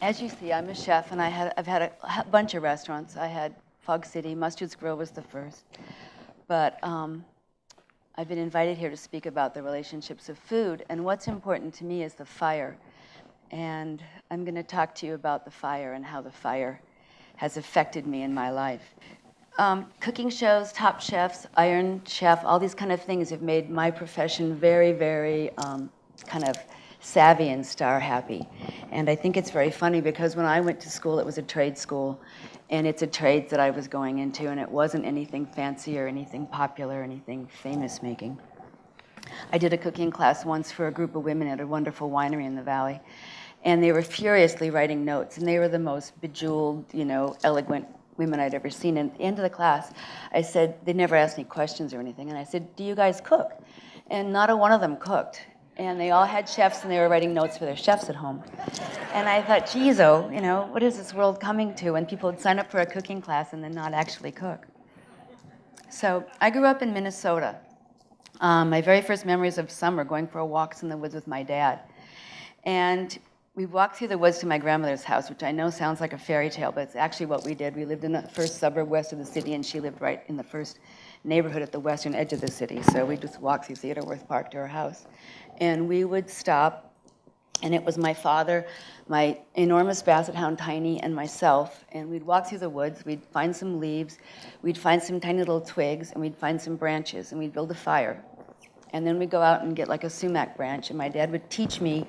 As you see, I'm a chef, and I've had a bunch of restaurants. I had Fog City, Mustard's Grill was the first. But I've been invited here to speak about the relationships of food, and what's important to me is the fire. And I'm going to talk to you about the fire and how the fire has affected me in my life. Cooking shows, Top Chefs, Iron Chef, all these kind of things have made my profession very, very kind of savvy and star happy. And I think it's very funny because when I went to school, it was a trade school, and it's a trade that I was going into, and it wasn't anything fancy or anything popular or anything famous making. I did a cooking class once for a group of women at a wonderful winery in the valley, and they were furiously writing notes, and they were the most bejeweled, eloquent women I'd ever seen. And at the end of the class, I said, they never asked me questions or anything, and I said, do you guys cook? And not a one of them cooked. And they all had chefs, and they were writing notes for their chefs at home. And I thought, geez, what is this world coming to when people would sign up for a cooking class and then not actually cook? So I grew up in Minnesota. My very first memories of summer, going for walks in the woods with my dad. And we walked through the woods to my grandmother's house, which I know sounds like a fairy tale, but it's actually what we did. We lived in the first suburb west of the city, and she lived right in the first neighborhood at the western edge of the city. So we just walked through Theodore Park to her house. And we would stop, and it was my father, my enormous basset hound Tiny, and myself, and we'd walk through the woods. We'd find some leaves, we'd find some tiny little twigs, and we'd find some branches, and we'd build a fire. And then we'd go out and get like a sumac branch, and my dad would teach me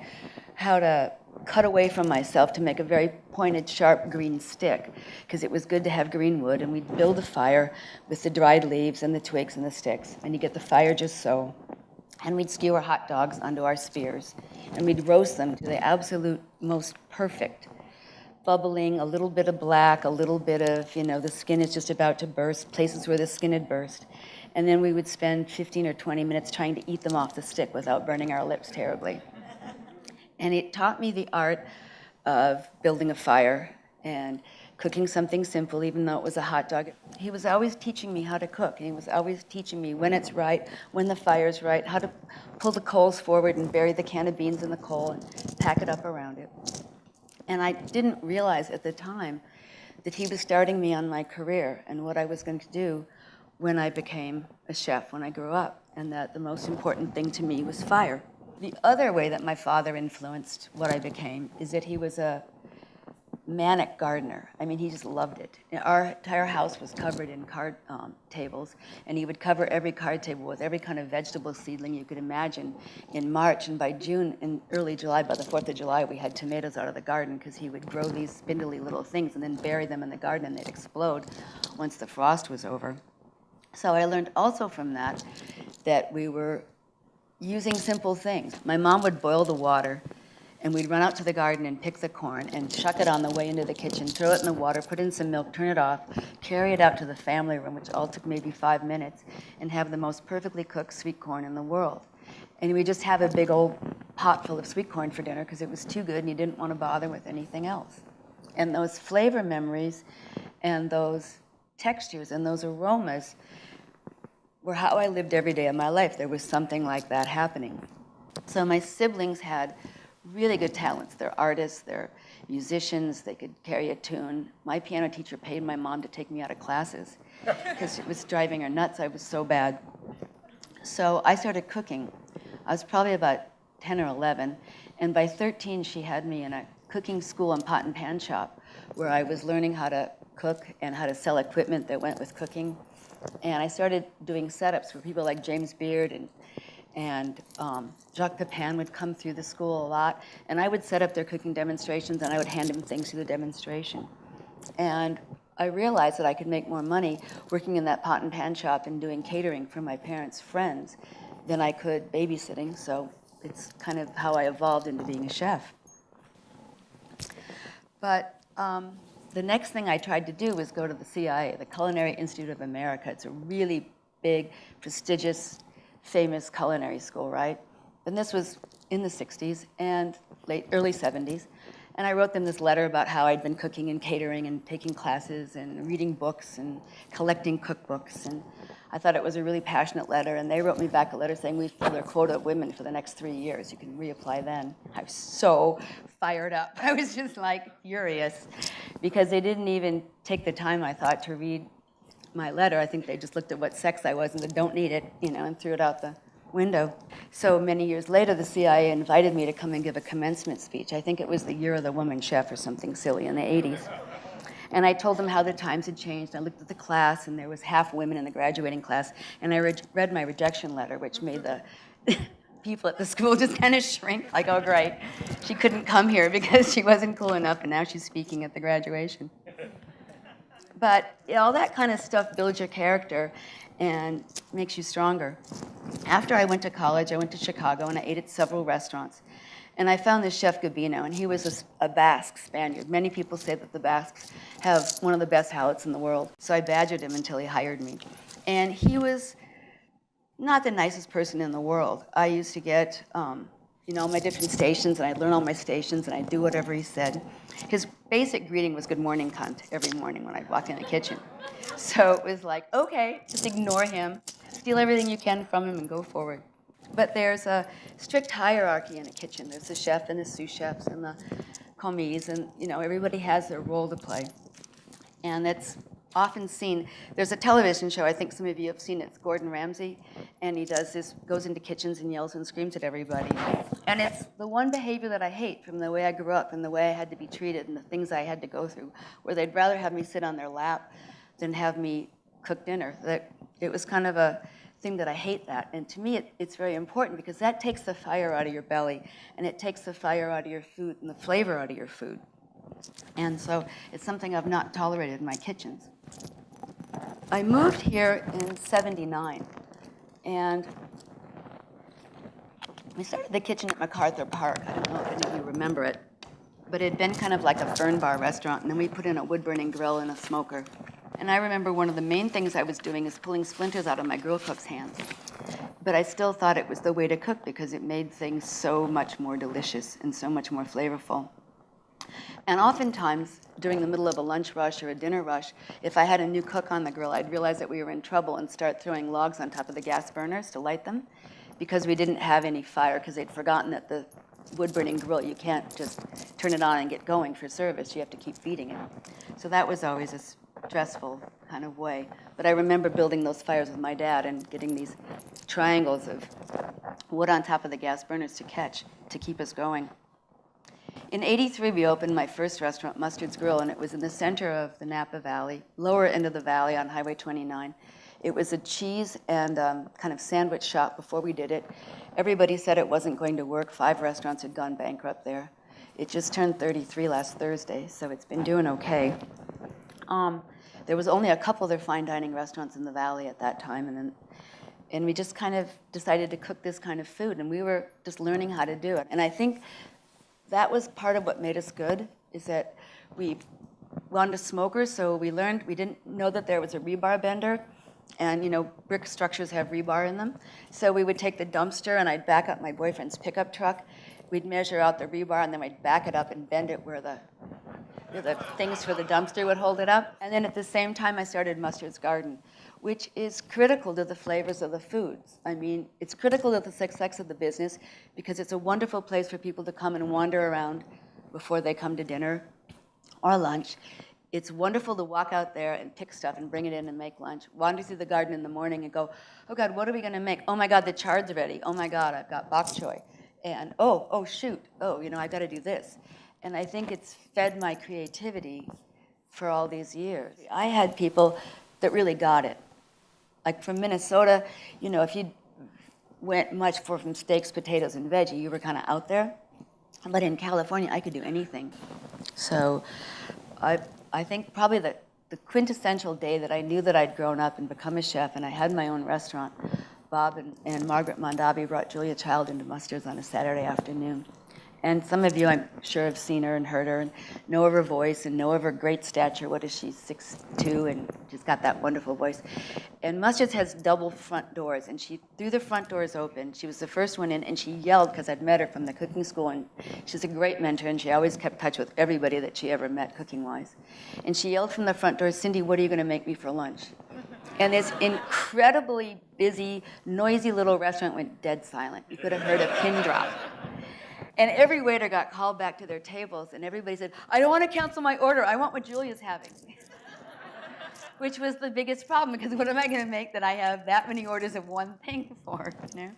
how to cut away from myself to make a very pointed, sharp green stick, because it was good to have green wood, and we'd build a fire with the dried leaves and the twigs and the sticks, and you get the fire just so. And we'd skewer hot dogs onto our spears, and we'd roast them to the absolute most perfect, bubbling, a little bit of black, a little bit of, the skin is just about to burst, places where the skin had burst. And then we would spend 15 or 20 minutes trying to eat them off the stick without burning our lips terribly. And it taught me the art of building a fire and cooking something simple, even though it was a hot dog. He was always teaching me how to cook, and he was always teaching me when it's right, when the fire's right, how to pull the coals forward and bury the can of beans in the coal and pack it up around it. And I didn't realize at the time that he was starting me on my career and what I was going to do when I became a chef, when I grew up, and that the most important thing to me was fire. The other way that my father influenced what I became is that he was a manic gardener. I mean, he just loved it. Our entire house was covered in card tables, and he would cover every card table with every kind of vegetable seedling you could imagine in March. And by June and early July, by the 4th of July, we had tomatoes out of the garden because he would grow these spindly little things and then bury them in the garden, and they'd explode once the frost was over. So I learned also from that we were using simple things. My mom would boil the water, and we'd run out to the garden and pick the corn and chuck it on the way into the kitchen, throw it in the water, put in some milk, turn it off, carry it out to the family room, which all took maybe 5 minutes, and have the most perfectly cooked sweet corn in the world. And we just have a big old pot full of sweet corn for dinner because it was too good and you didn't want to bother with anything else. And those flavor memories and those textures and those aromas were how I lived every day of my life. There was something like that happening. So my siblings had really good talents. They're artists, they're musicians, they could carry a tune. My piano teacher paid my mom to take me out of classes because it was driving her nuts. I was so bad. So I started cooking. I was probably about 10 or 11, and by 13 she had me in a cooking school and pot and pan shop where I was learning how to cook and how to sell equipment that went with cooking. And I started doing setups for people like James Beard and Jacques Pepin would come through the school a lot, and I would set up their cooking demonstrations, and I would hand them things to the demonstration. And I realized that I could make more money working in that pot and pan shop and doing catering for my parents' friends than I could babysitting, so it's kind of how I evolved into being a chef. But the next thing I tried to do was go to the CIA, the Culinary Institute of America. It's a really big, prestigious, famous culinary school, right? And this was in the 60s and early 70s. And I wrote them this letter about how I'd been cooking and catering and taking classes and reading books and collecting cookbooks. And I thought it was a really passionate letter, and they wrote me back a letter saying we've filled their quota of women for the next 3 years. You can reapply then. I was so fired up. I was just like furious because they didn't even take the time, I thought, to read my letter. I think they just looked at what sex I was and said, don't need it, and threw it out the window. So many years later, the CIA invited me to come and give a commencement speech. I think it was the year of the woman chef or something silly in the 80s. And I told them how the times had changed. I looked at the class, and there was half women in the graduating class. And I read my rejection letter, which made the people at the school just kind of shrink, like, oh, great. She couldn't come here because she wasn't cool enough, and now she's speaking at the graduation. But all that kind of stuff builds your character and makes you stronger. After I went to college, I went to Chicago, and I ate at several restaurants. And I found this chef Gabino, and he was a Basque Spaniard. Many people say that the Basques have one of the best palates in the world. So I badgered him until he hired me. And he was not the nicest person in the world. I used to get, my different stations, and I'd learn all my stations, and I'd do whatever he said. His basic greeting was "Good morning, cunt," every morning when I'd walk in the kitchen. So it was like, okay, just ignore him, steal everything you can from him, and go forward. But there's a strict hierarchy in a kitchen. There's the chef and the sous chefs and the commis, and everybody has their role to play. And it's often seen. There's a television show, I think some of you have seen it. It's Gordon Ramsay, and he goes into kitchens and yells and screams at everybody. And it's the one behavior that I hate from the way I grew up and the way I had to be treated and the things I had to go through, where they'd rather have me sit on their lap than have me cook dinner. That it was kind of a thing that I hate that. And to me, it's very important because that takes the fire out of your belly, and it takes the fire out of your food and the flavor out of your food. And so it's something I've not tolerated in my kitchens. I moved here in '79, and we started the kitchen at MacArthur Park. I don't know if any of you remember it, but it had been kind of like a fern bar restaurant, and then we put in a wood-burning grill and a smoker. And I remember one of the main things I was doing is pulling splinters out of my grill cook's hands. But I still thought it was the way to cook because it made things so much more delicious and so much more flavorful. And oftentimes, during the middle of a lunch rush or a dinner rush, if I had a new cook on the grill, I'd realize that we were in trouble and start throwing logs on top of the gas burners to light them because we didn't have any fire because they'd forgotten that the wood-burning grill, you can't just turn it on and get going for service. You have to keep feeding it. So that was always a stressful kind of way. But I remember building those fires with my dad and getting these triangles of wood on top of the gas burners to catch to keep us going. In '83, we opened my first restaurant, Mustard's Grill, and it was in the center of the Napa Valley, lower end of the valley on Highway 29. It was a cheese and kind of sandwich shop before we did it. Everybody said it wasn't going to work. 5 restaurants had gone bankrupt there. It just turned 33 last Thursday, so it's been doing okay. There was only a couple other fine dining restaurants in the valley at that time, and we just kind of decided to cook this kind of food, and we were just learning how to do it. And I think that was part of what made us good, is that we wanted to smokers, so we didn't know that there was a rebar bender, and brick structures have rebar in them. So we would take the dumpster, and I'd back up my boyfriend's pickup truck. We'd measure out the rebar, and then we'd back it up and bend it where the things for the dumpster would hold it up. And then at the same time, I started Mustard's Garden, which is critical to the flavors of the foods. I mean, it's critical to the success of the business because it's a wonderful place for people to come and wander around before they come to dinner or lunch. It's wonderful to walk out there and pick stuff and bring it in and make lunch. Wander through the garden in the morning and go, oh God, what are we gonna make? Oh my God, the chard's ready. Oh my God, I've got bok choy. And oh shoot, I gotta do this. And I think it's fed my creativity for all these years. I had people that really got it. Like from Minnesota, if you went much from steaks, potatoes, and veggie, you were kind of out there. But in California, I could do anything. So I think probably the quintessential day that I knew that I'd grown up and become a chef and I had my own restaurant, Bob and Margaret Mondavi brought Julia Child into Mustard's on a Saturday afternoon. And some of you, I'm sure, have seen her and heard her and know of her voice and know of her great stature. What is she, 6'2", and she's got that wonderful voice. And Mustard's has double front doors, and she threw the front doors open. She was the first one in, and she yelled, because I'd met her from the cooking school, and she's a great mentor, and she always kept touch with everybody that she ever met cooking-wise. And she yelled from the front door, Cindy, what are you going to make me for lunch? And this incredibly busy, noisy little restaurant went dead silent. You could have heard a pin drop. And every waiter got called back to their tables, and everybody said, I don't want to cancel my order. I want what Julia's having. Which was the biggest problem, because what am I going to make that I have that many orders of one thing for, you know?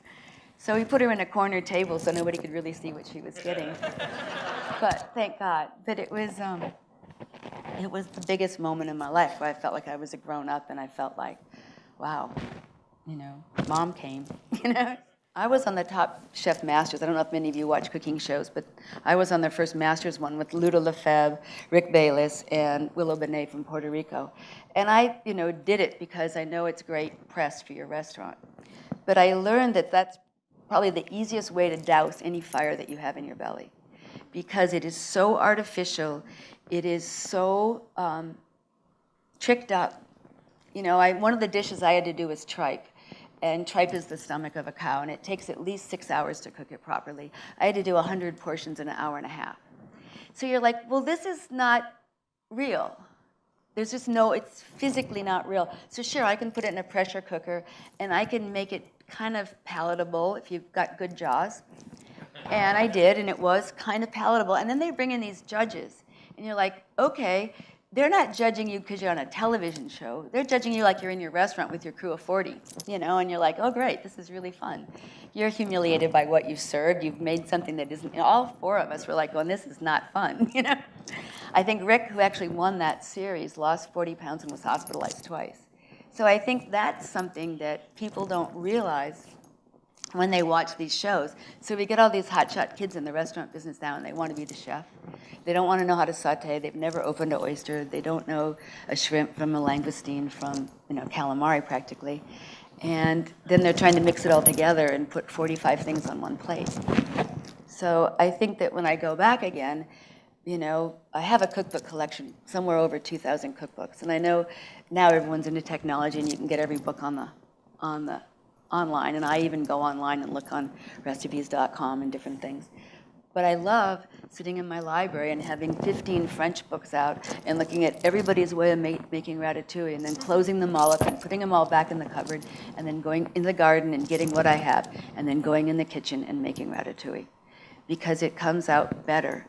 So we put her in a corner table so nobody could really see what she was getting. But thank God. But it was the biggest moment in my life where I felt like I was a grown-up, and I felt like, wow, you know, Mom came, you know? I was on the Top Chef Masters. I don't know if many of you watch cooking shows, but I was on their first Masters one with Luda Lefebvre, Rick Bayless, and Willow Benet from Puerto Rico. And I, you know, did it because I know it's great press for your restaurant. But I learned that that's probably the easiest way to douse any fire that you have in your belly, because it is so artificial. It is so tricked up. You know, one of the dishes I had to do was tripe. And tripe is the stomach of a cow, and it takes at least 6 hours to cook it properly. I had to do 100 portions in an hour and a half. So you're like, well, this is not real. There's just no, it's physically not real. So sure, I can put it in a pressure cooker, and I can make it kind of palatable if you've got good jaws. And I did, and it was kind of palatable. And then they bring in these judges, and you're like, okay, they're not judging you because you're on a television show. They're judging you like you're in your restaurant with your crew of 40, you know, and you're like, oh, great, this is really fun. You're humiliated by what you've served. You've made something that isn't, you know, all four of us were like, well, this is not fun, you know. I think Rick, who actually won that series, lost 40 pounds and was hospitalized twice. So I think that's something that people don't realize when they watch these shows. So we get all these hotshot kids in the restaurant business now, and they want to be the chef. They don't want to know how to saute. They've never opened an oyster. They don't know a shrimp from a langoustine from, you know, calamari practically. And then they're trying to mix it all together and put 45 things on one plate. So I think that when I go back again, you know, I have a cookbook collection, somewhere over 2,000 cookbooks. And I know now everyone's into technology, and you can get every book on the online, and I even go online and look on recipes.com and different things. But I love sitting in my library and having 15 French books out and looking at everybody's way of making ratatouille, and then closing them all up and putting them all back in the cupboard, and then going in the garden and getting what I have, and then going in the kitchen and making ratatouille. Because it comes out better.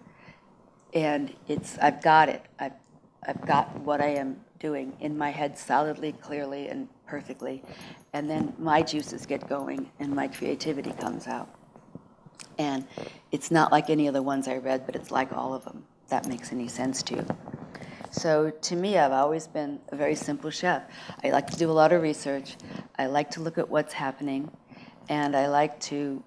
And I've got it. I've got what I am doing in my head solidly, clearly, and perfectly. And then my juices get going and my creativity comes out. And it's not like any of the ones I read, but it's like all of them. If that makes any sense to you. So to me, I've always been a very simple chef. I like to do a lot of research. I like to look at what's happening. And I like to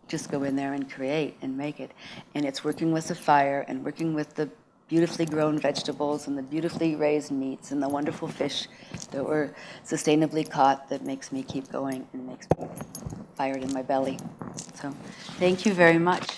just go in there and create and make it. And it's working with the fire and working with the beautifully grown vegetables and the beautifully raised meats and the wonderful fish that were sustainably caught that makes me keep going and makes me fired in my belly. So thank you very much.